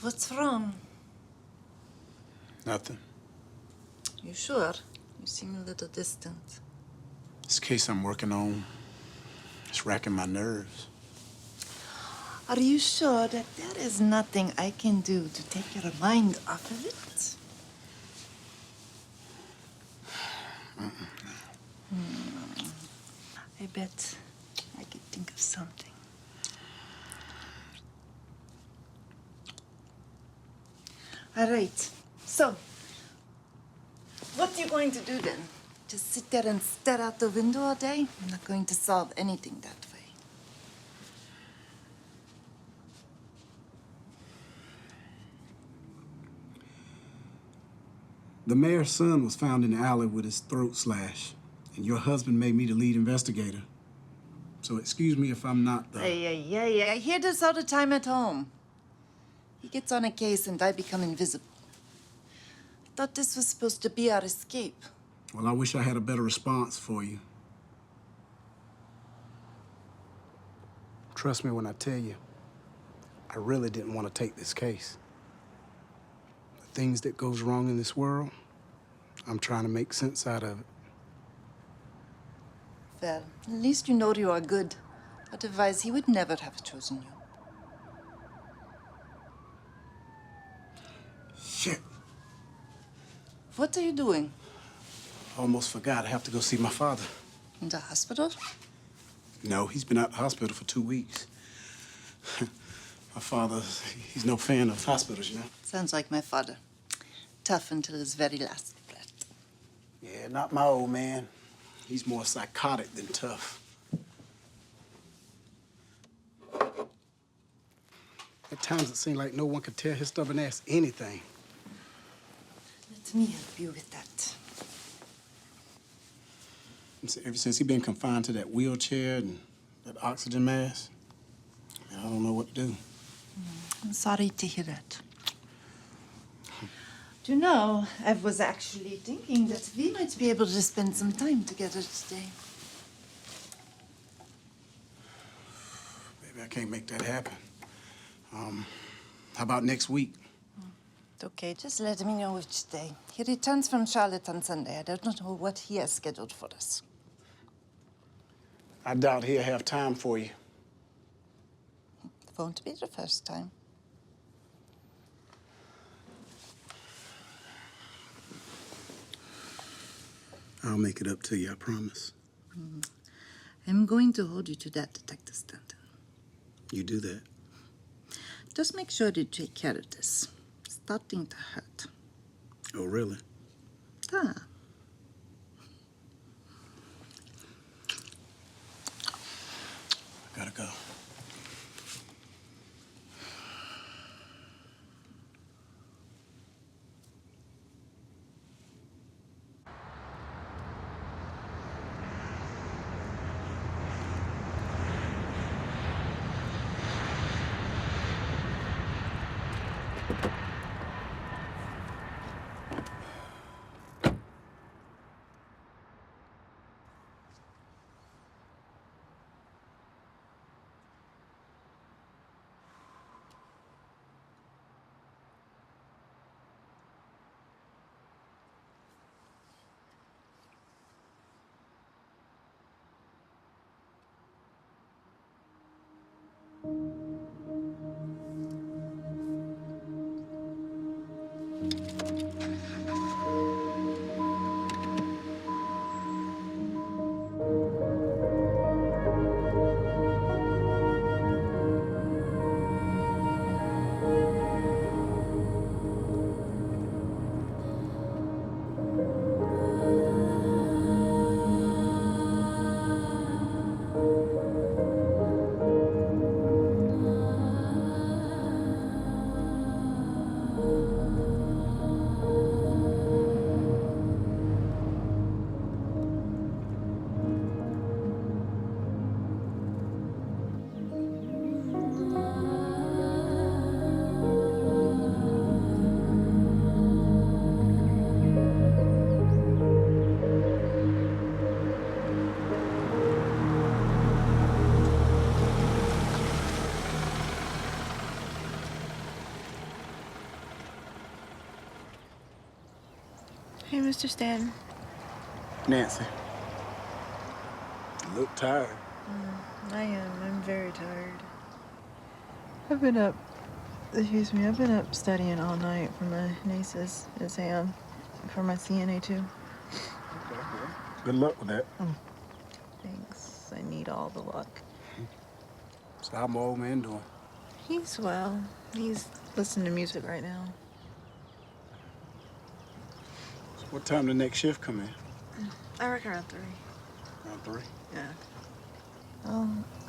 What's wrong? Nothing. You sure? You seem a little distant. This case I'm working on, it's racking my nerves. Are you sure that there is nothing I can do to take your mind off of it? I bet I could think of something. All right. So, what are you going to do then? Just sit there and stare out the window all day? I'm not going to solve anything that way. The mayor's son was found in the alley with his throat slashed, and your husband made me the lead investigator. So excuse me if I'm not the... I hear this all the time at home. He gets on a case and I become invisible. I thought this was supposed to be our escape. Well, I wish I had a better response for you. Trust me when I tell you, I really didn't want to take this case. The things that goes wrong in this world, I'm trying to make sense out of it. Well, at least you know you are good. Otherwise, he would never have chosen you. Shit. What are you doing? Almost forgot. I have to go see my father. In the hospital? No, he's been out of the hospital for 2 weeks. My father, he's no fan of hospitals, you know? Sounds like my father. Tough until his very last breath. Yeah, not my old man. He's more psychotic than tough. At times it seemed like no one could tell his stubborn ass anything. Let me help you with that. Ever since he's been confined to that wheelchair and that oxygen mask, I don't know what to do. I'm sorry to hear that. Do you know, I was actually thinking that we might be able to spend some time together today. Maybe I can't make that happen. How about next week? Okay, just let me know which day. He returns from Charlotte on Sunday. I don't know what he has scheduled for us. I doubt he'll have time for you. It won't be the first time. I'll make it up to you, I promise. I'm going to hold you to that, Detective Stanton. You do that. Just make sure you take care of this. It's starting to hurt. Oh, really? Ah. I gotta go. Mr. Stanton. Nancy. You look tired. I am. I'm very tired. I've been up studying all night for my niece's exam, for my CNA too. Okay, well, good luck with that. Thanks. I need all the luck. So how my old man doing? He's well. He's listening to music right now. So what time the next shift come in? I reckon around 3. Around 3? Yeah.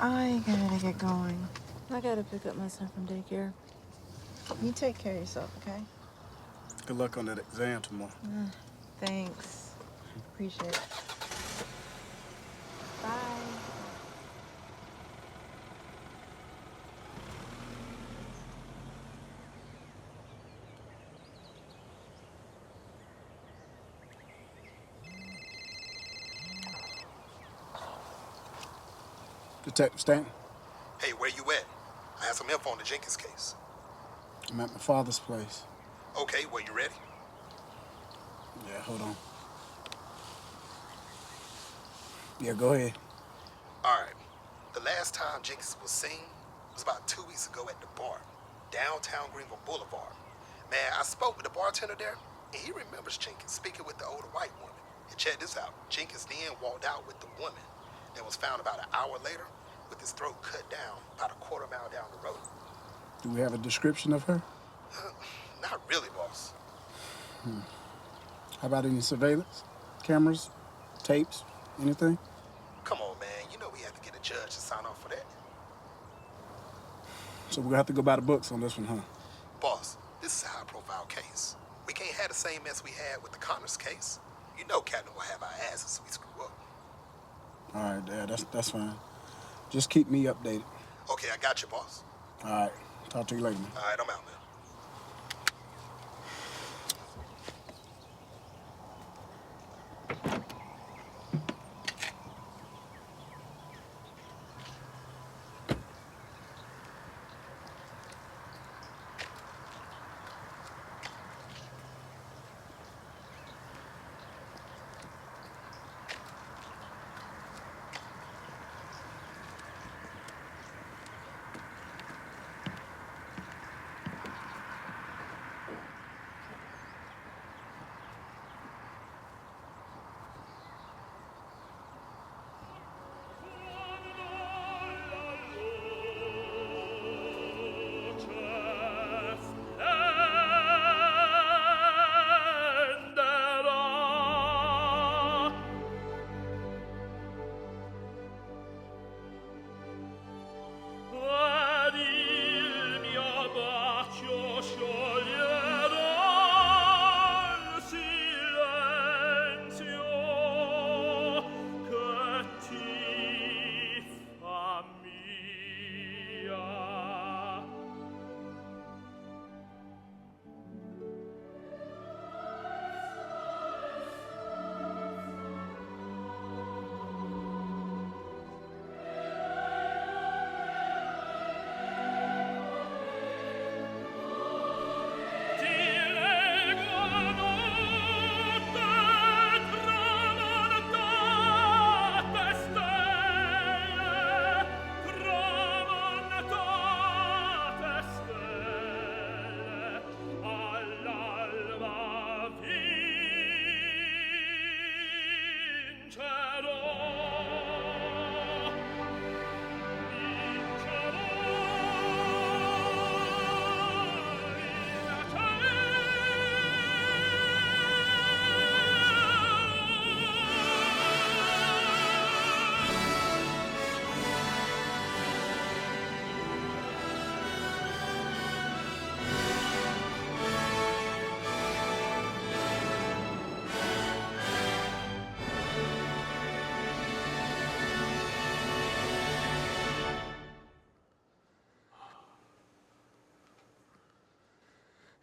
I gotta get going. I gotta pick up my son from daycare. You take care of yourself, okay? Good luck on that exam tomorrow. Thanks. Appreciate it. Bye. Detective Stanton, Hey, where you at? I have some info on the Jenkins case. I'm at my father's place. Okay, well, you ready? Yeah, hold on. Yeah, go ahead. All right. The last time Jenkins was seen was about 2 weeks ago at the bar, downtown Greenville Boulevard. Man, I spoke with the bartender there, and he remembers Jenkins speaking with the older white woman. And check this out. Jenkins then walked out with the woman that was found about an hour later with his throat cut down about a quarter mile down the road. Do we have a description of her? Not really, boss. How about any surveillance? Cameras? Tapes? Anything? Come on, man. You know we have to get a judge to sign off for that. So we're gonna have to go by the books on this one, huh? Boss, this is a high-profile case. We can't have the same mess we had with the Connors case. You know Captain will have our asses if we screw up. All right, Dad, that's fine. Just keep me updated. Okay, I got you, boss. All right, talk to you later, man. All right, I'm out, man.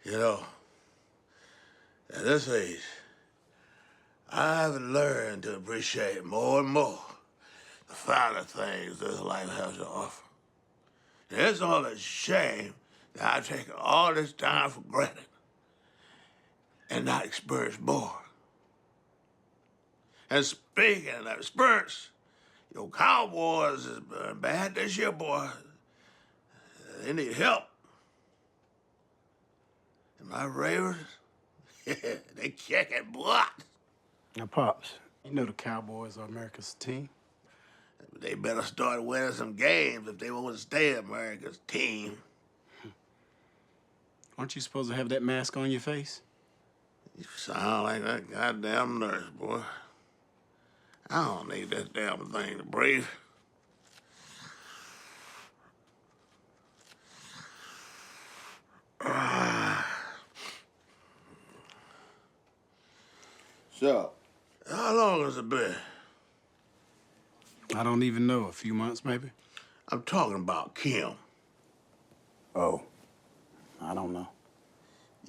You know, at this age, I've learned to appreciate more and more the finer things this life has to offer. And it's all a shame that I've taken all this time for granted and not experienced more. And speaking of experience, your Cowboys is bad this year, boy. They need help. And my Ravens, they kicking butt. Now, Pops, you know the Cowboys are America's team. They better start winning some games if they want to stay America's team. Aren't you supposed to have that mask on your face? You sound like that goddamn nurse, boy. I don't need that damn thing to breathe. So, how long has it been? I don't even know. A few months, maybe? I'm talking about Kim. Oh, I don't know.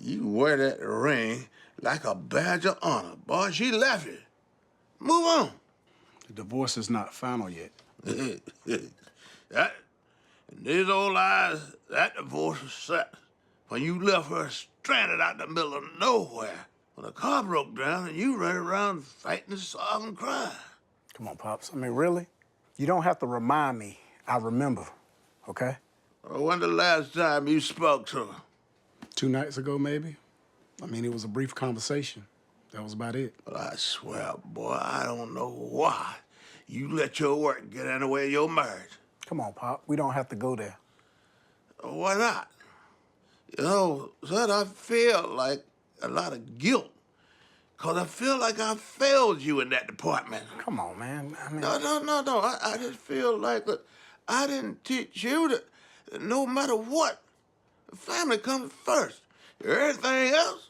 You wear that ring like a badge of honor. Boy, she left you. Move on. The divorce is not final yet. That, in these old eyes, that divorce was set when you left her stranded out in the middle of nowhere. When the car broke down and you ran around fighting, sobbing, crying. Come on, Pops. I mean, really? You don't have to remind me. I remember, okay? When the last time you spoke to her? 2 nights ago, maybe. I mean, it was a brief conversation. That was about it. Well, I swear, boy, I don't know why you let your work get in the way of your marriage. Come on, Pop. We don't have to go there. Why not? You know, son, I feel like a lot of guilt. Because I feel like I failed you in that department. Come on, man. I mean... No. I just feel like that I didn't teach you that no matter what, the family comes first. Everything else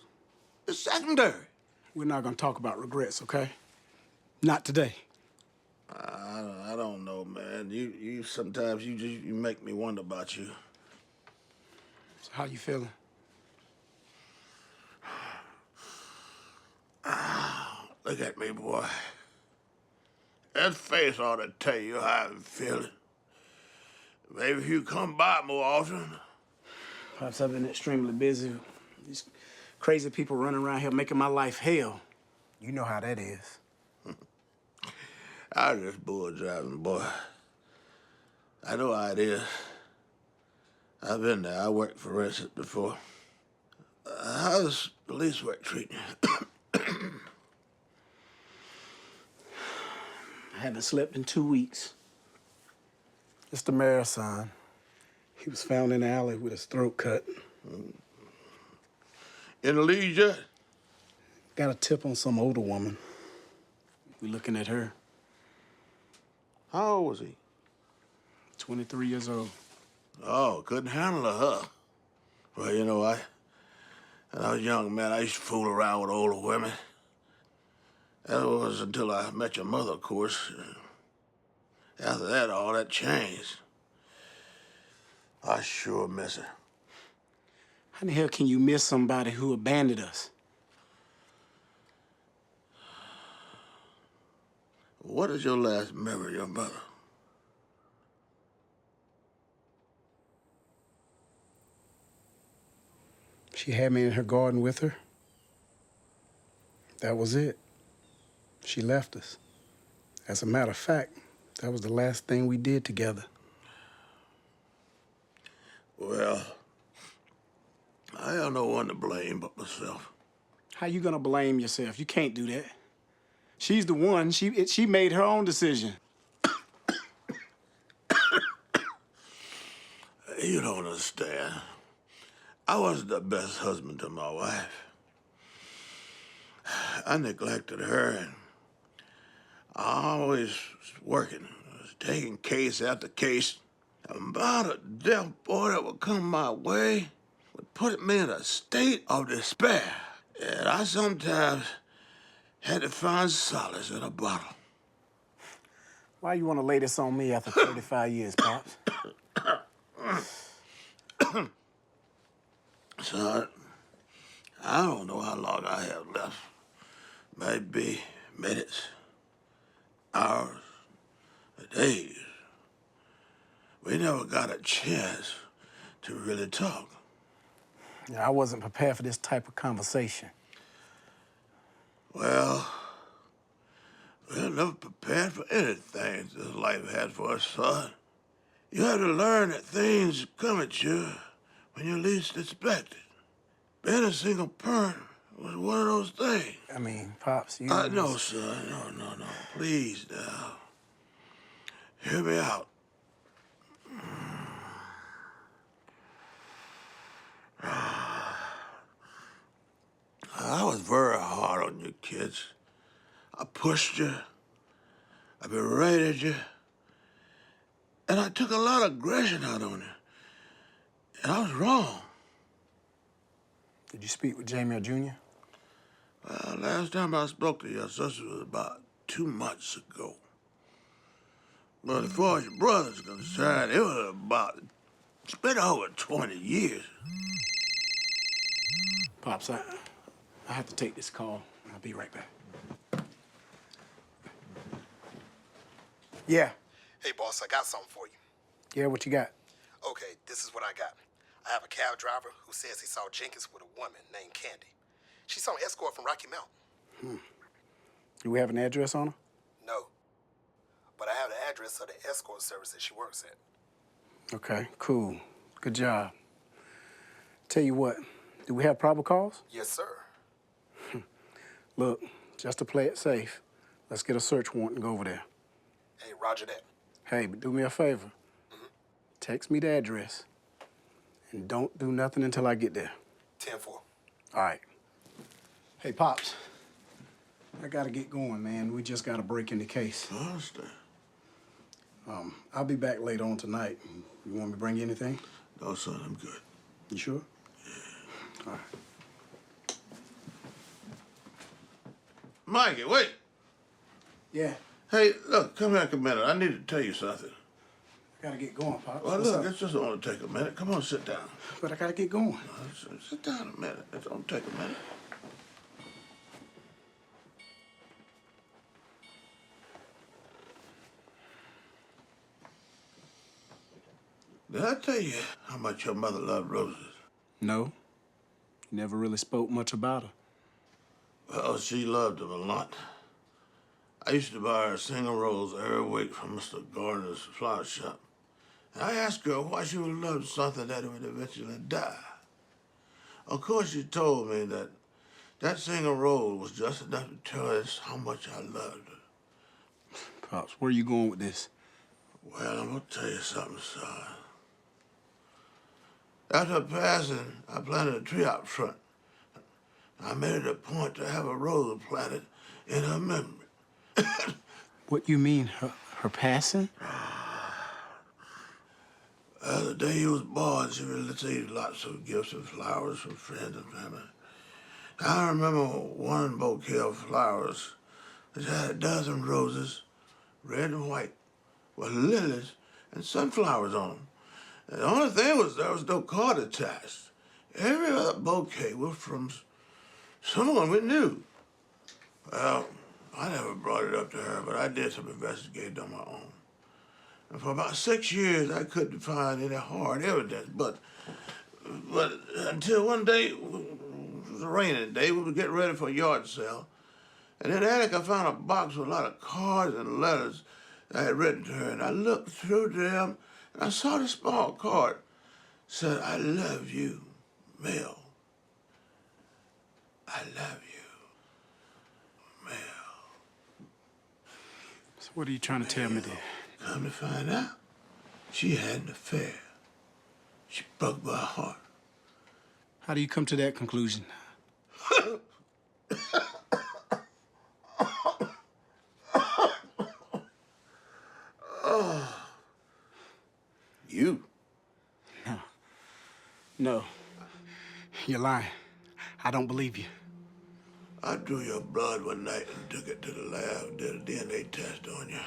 is secondary. We're not going to talk about regrets, okay? Not today. I don't know, man. You sometimes you make me wonder about you. So how you feeling? Look at me, boy. That face ought to tell you how I'm feeling. Maybe if you come by more often. Pops, I've been extremely busy. These crazy people running around here making my life hell. You know how that is. I was just bull driving, boy. I know how it is. I've been there. I worked for Resident before. How's police work treating you? I haven't slept in 2 weeks. It's the mayor's son. He was found in the alley with his throat cut. In the lead yet? Got a tip on some older woman. We're looking at her. How old was he? 23 years old. Oh, couldn't handle her, huh? Well, you know, when I was a young man, I used to fool around with older women. That was until I met your mother, of course. After that, all that changed. I sure miss her. How the hell can you miss somebody who abandoned us? What is your last memory of your mother? She had me in her garden with her. That was it. She left us. As a matter of fact, that was the last thing we did together. Well, I have no one to blame but myself. How you gonna blame yourself? You can't do that. She's the one. She made her own decision. You don't understand. I wasn't the best husband to my wife. I neglected her, and I always was working, taking case after case. About a death boy that would come my way would put me in a state of despair. And I sometimes had to find solace in a bottle. Why you wanna lay this on me after 35 years, Pops? Son, I don't know how long I have left. Maybe minutes, hours, days. We never got a chance to really talk. Yeah, I wasn't prepared for this type of conversation. Well, We're never prepared for anything this life has for us, son. You have to learn that things come at you when you least expect it. Being a single parent was one of those things. I mean, Pops, you... No, son. No. Please, now. Hear me out. I was very hard on you kids. I pushed you. I berated you. And I took a lot of aggression out on you. And I was wrong. Did you speak with Jamie or Junior? Well, last time I spoke to your sister was about 2 months ago. But as far as your brother's concerned, it was about... It's been over 20 years. Pops, I have to take this call. I'll be right back. Yeah. Hey, boss, I got something for you. Yeah, what you got? Okay, this is what I got. I have a cab driver who says he saw Jenkins with a woman named Candy. She's on escort from Rocky Mountain. Do we have an address on her? No. But I have the address of the escort service that she works at. Okay, cool. Good job. Tell you what, do we have probable cause? Yes, sir. Look, just to play it safe, let's get a search warrant and go over there. Hey, roger that. Hey, but do me a favor. Text me the address. And don't do nothing until I get there. 10-4. All right. Hey, Pops. I gotta get going, man. We just got a break in the case. I understand. I'll be back later on tonight. You want me to bring you anything? No, son, I'm good. You sure? Yeah. All right. Mikey, wait. Yeah. Hey, look, come back a minute. I need to tell you something. I gotta get going, Pops. Well, What's look, up? it's just only take a minute. Come on, sit down. But I gotta get going. Sit down a minute. It's only take a minute. Did I tell you how much your mother loved roses? No. You never really spoke much about her. Well, she loved them a lot. I used to buy her a single rose every week from Mr. Gardner's flower shop. And I asked her why she would love something that would eventually die. Of course, she told me that that single rose was just enough to tell us how much I loved her. Pops, where are you going with this? Well, I'm gonna tell you something, son. After her passing, I planted a tree out front. I made it a point to have a rose planted in her memory. What you mean, her passing? The day he was born, she received lots of gifts and flowers from friends and family. I remember one bouquet of flowers that had a dozen roses, red and white, with lilies and sunflowers on them. And the only thing was there was no card attached. Every other bouquet was from someone we knew. Well, I never brought it up to her, but I did some investigating on my own. And for about 6 years, I couldn't find any hard evidence, but until one day, it was a raining day, we were getting ready for a yard sale, and in the attic, I found a box with a lot of cards and letters I had written to her, and I looked through them, and I saw the small card. It said, "I love you, Mel. I love you, Mel." So what are you trying to tell me there? Come to find out, she had an affair. She broke my heart. How do you come to that conclusion? You? No. You're lying. I don't believe you. I drew your blood one night and took it to the lab, did a DNA test on you.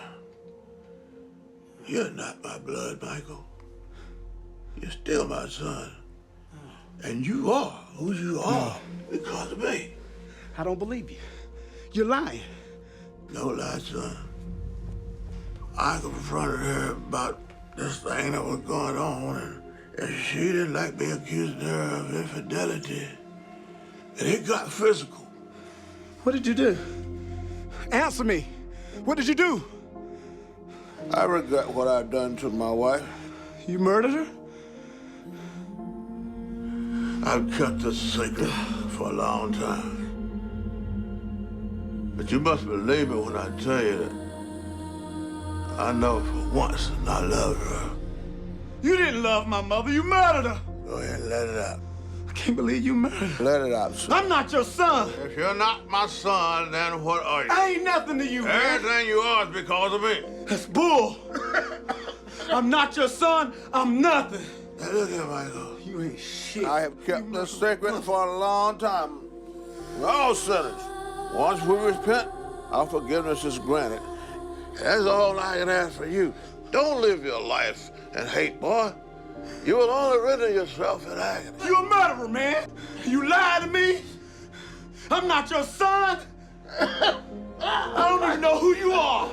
You're not my blood, Michael. You're still my son. And you are who you are because of me. I don't believe you. You're lying. No lie, son. I confronted her about this thing that was going on, and she didn't like me accusing her of infidelity. And it got physical. What did you do? Answer me. What did you do? I regret what I've done to my wife. You murdered her? I've kept this secret for a long time. But you must believe me when I tell you that I know for once I loved her. You didn't love my mother. You murdered her. Go ahead and let it out. I can't believe you murdered her. Let it out, son. I'm not your son. If you're not my son, then what are you? I ain't nothing to you, man. Everything you are is because of me. That's bull. I'm not your son. I'm nothing. Now look here, Michael. You ain't shit. I have kept this secret for a long time. We're all sinners. Once we repent, our forgiveness is granted. That's all I can ask for you. Don't live your life in hate, boy. You will only render yourself in agony. You a murderer, man. You lied to me. I'm not your son. I don't even know who you are.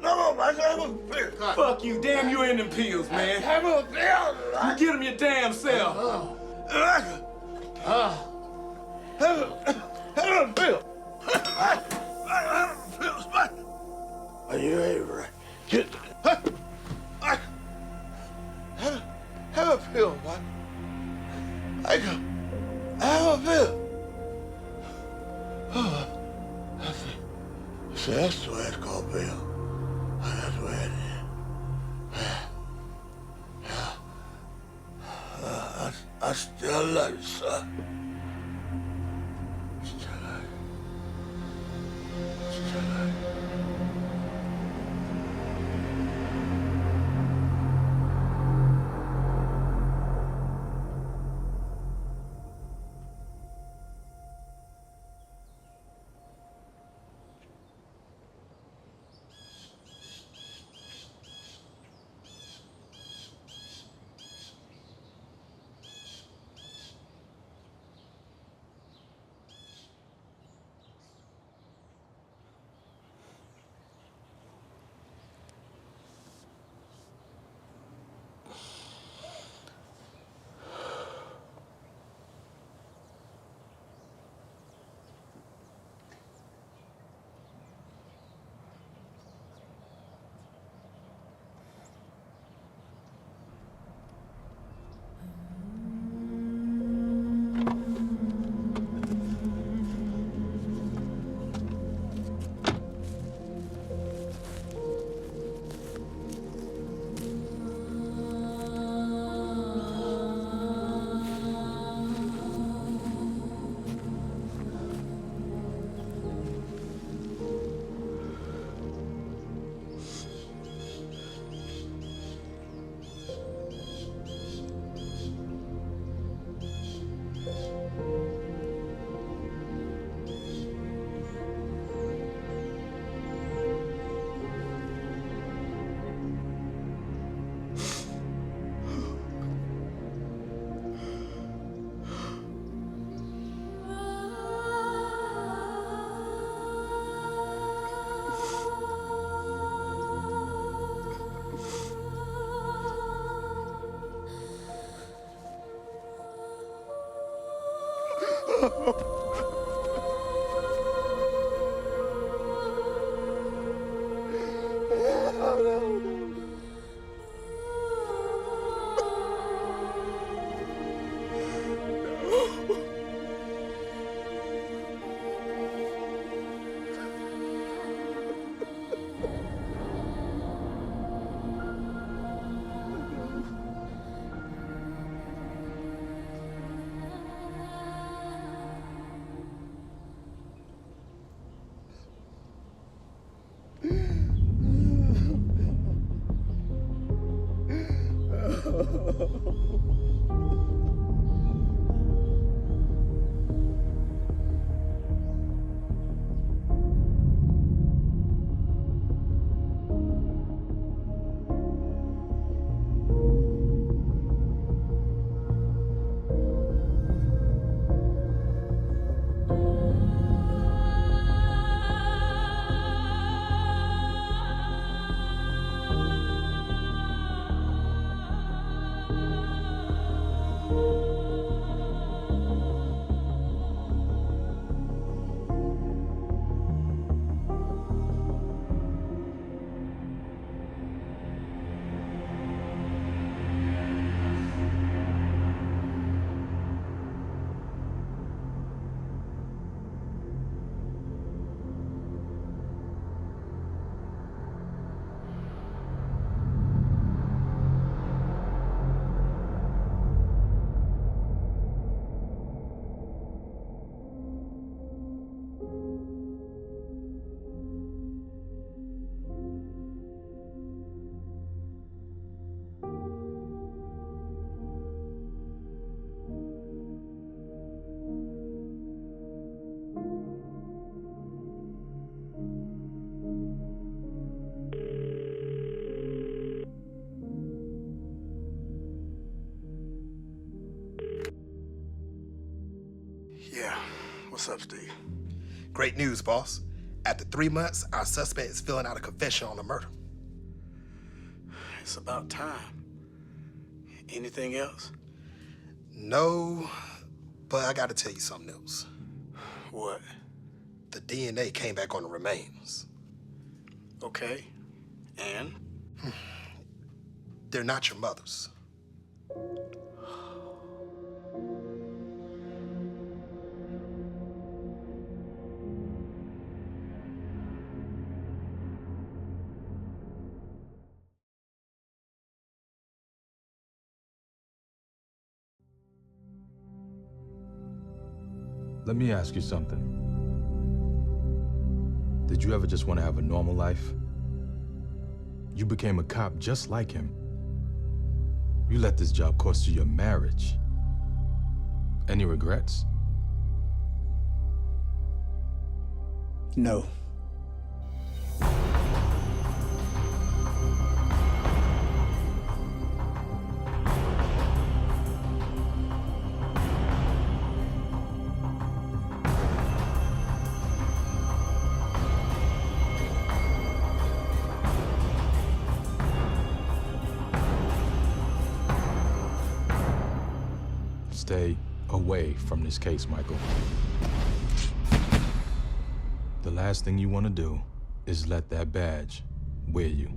No, Michael, have a beer. Fuck you. Damn, you in them pills, man. Have a beer. You get them your damn self. Have a beer. Are you ready? Get have a pill, Mike. Have a pill. See, that's the way it's called, Bill. That's the way it is. I still love you, son. Still love you. Still love you. Great news, boss. After 3 months, our suspect is filling out a confession on the murder. It's about time. Anything else? No, but I gotta tell you something else. What? The DNA came back on the remains. Okay. And? They're not your mother's. Let me ask you something. Did you ever just want to have a normal life? You became a cop just like him. You let this job cost you your marriage. Any regrets? No. Stay away from this case, Michael. The last thing you want to do is let that badge wear you.